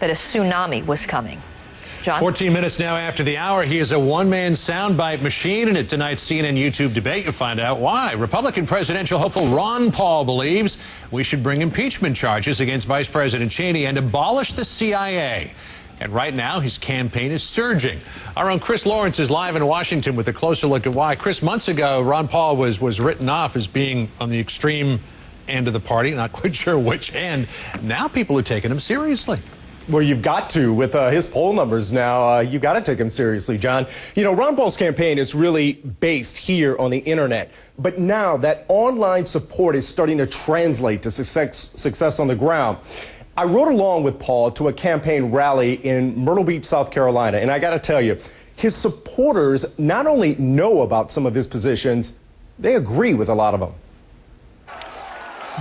that a tsunami was coming. John? 14 minutes now after the hour. He is a one-man soundbite machine, and at tonight's CNN YouTube debate, you'll find out why. Republican presidential hopeful Ron Paul believes we should bring impeachment charges against Vice President Cheney and abolish the CIA. And right now, his campaign is surging. Our own Chris Lawrence is live in Washington with a closer look at why. Chris, months ago, Ron Paul was written off as being on the extreme end of the party, not quite sure which end. Now people are taking him seriously. Well, you've got to. With his poll numbers now, you've got to take him seriously, John. You know, Ron Paul's campaign is really based here on the internet. But now that online support is starting to translate to success on the ground. I rode along with Paul to a campaign rally in Myrtle Beach, South Carolina. And I got to tell you, his supporters not only know about some of his positions, they agree with a lot of them.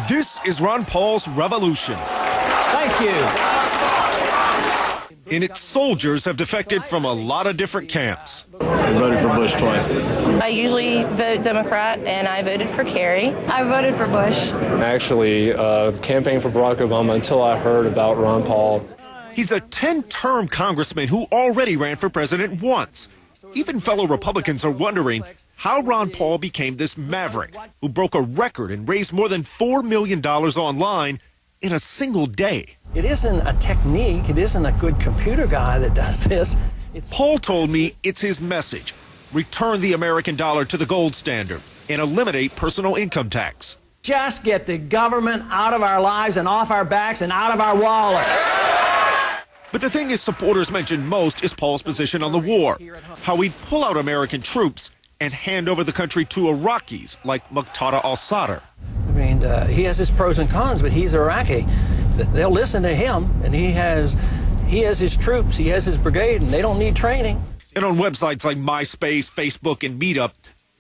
This is Ron Paul's revolution. Thank you. And its soldiers have defected from a lot of different camps. I voted for Bush twice. I usually vote Democrat, and I voted for Kerry. I voted for Bush. I actually campaigned for Barack Obama until I heard about Ron Paul. He's a 10-term congressman who already ran for president once. Even fellow Republicans are wondering how Ron Paul became this maverick who broke a record and raised more than $4 million online in a single day. It isn't a technique. It isn't a good computer guy that does this. Paul told me it's his message. Return the American dollar to the gold standard and eliminate personal income tax. Just get the government out of our lives and off our backs and out of our wallets. But the thing his supporters mention most is Paul's position on the war, how he'd pull out American troops and hand over the country to Iraqis like Muqtada al-Sadr. I mean, he has his pros and cons, but he's Iraqi. They'll listen to him, and he has his troops, he has his brigade, and they don't need training. And on websites like MySpace, Facebook, and Meetup,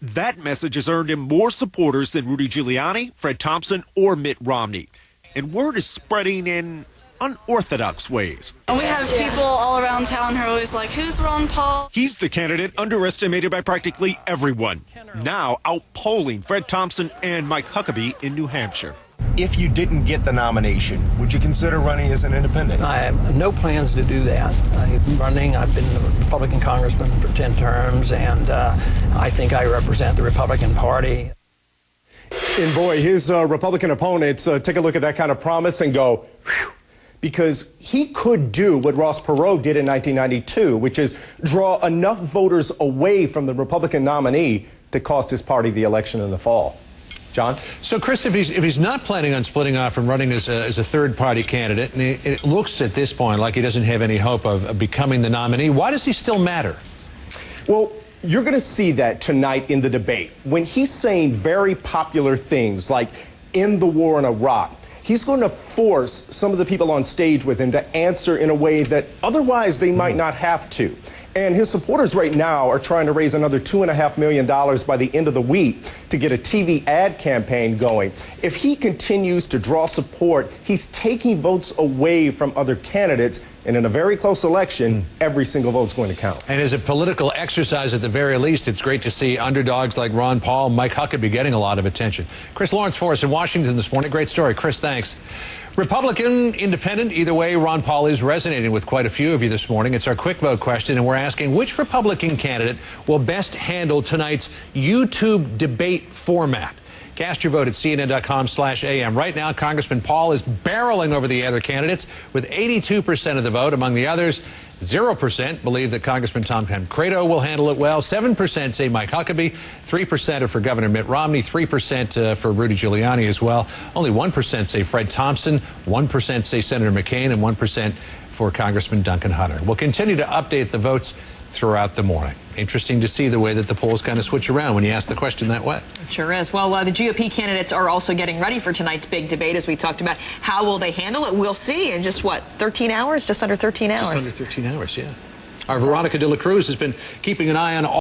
that message has earned him more supporters than Rudy Giuliani, Fred Thompson, or Mitt Romney. And word is spreading in unorthodox ways. And we have people all around town who are always like, who's Ron Paul? He's the candidate underestimated by practically everyone, now outpolling Fred Thompson and Mike Huckabee in New Hampshire. If you didn't get the nomination, would you consider running as an independent? I have no plans to do that. I've been a Republican congressman for 10 terms, and I think I represent the Republican Party. And boy, his Republican opponents take a look at that kind of promise and go, whew, because he could do what Ross Perot did in 1992, which is draw enough voters away from the Republican nominee to cost his party the election in the fall. John? So, Chris, if he's not planning on splitting off and running as a third-party candidate, and it looks at this point like he doesn't have any hope of becoming the nominee, why does he still matter? Well, you're going to see that tonight in the debate. When he's saying very popular things like end the war in Iraq, he's going to force some of the people on stage with him to answer in a way that otherwise they might not have to. And his supporters right now are trying to raise another $2.5 million by the end of the week to get a TV ad campaign going. If he continues to draw support, he's taking votes away from other candidates. And in a very close election, every single vote's going to count. And as a political exercise, at the very least, it's great to see underdogs like Ron Paul, Mike Huckabee getting a lot of attention. Chris Lawrence for us in Washington this morning. Great story. Chris, thanks. Republican, independent, either way, Ron Paul is resonating with quite a few of you this morning. It's our quick vote question, and we're asking which Republican candidate will best handle tonight's YouTube debate format. Cast your vote at CNN.com/AM. Right now, Congressman Paul is barreling over the other candidates with 82% of the vote. Among the others, 0% believe that Congressman Tom Tancredo will handle it well. 7% say Mike Huckabee. 3% are for Governor Mitt Romney. 3% for Rudy Giuliani as well. Only 1% say Fred Thompson. 1% say Senator McCain. And 1% for Congressman Duncan Hunter. We'll continue to update the votes throughout the morning. Interesting to see the way that the polls kind of switch around when you ask the question that way. It sure is. Well, the GOP candidates are also getting ready for tonight's big debate, as we talked about. How will they handle it? We'll see in just, 13 hours? Just under 13 hours. Just under 13 hours, yeah. Our Veronica de la Cruz has been keeping an eye on all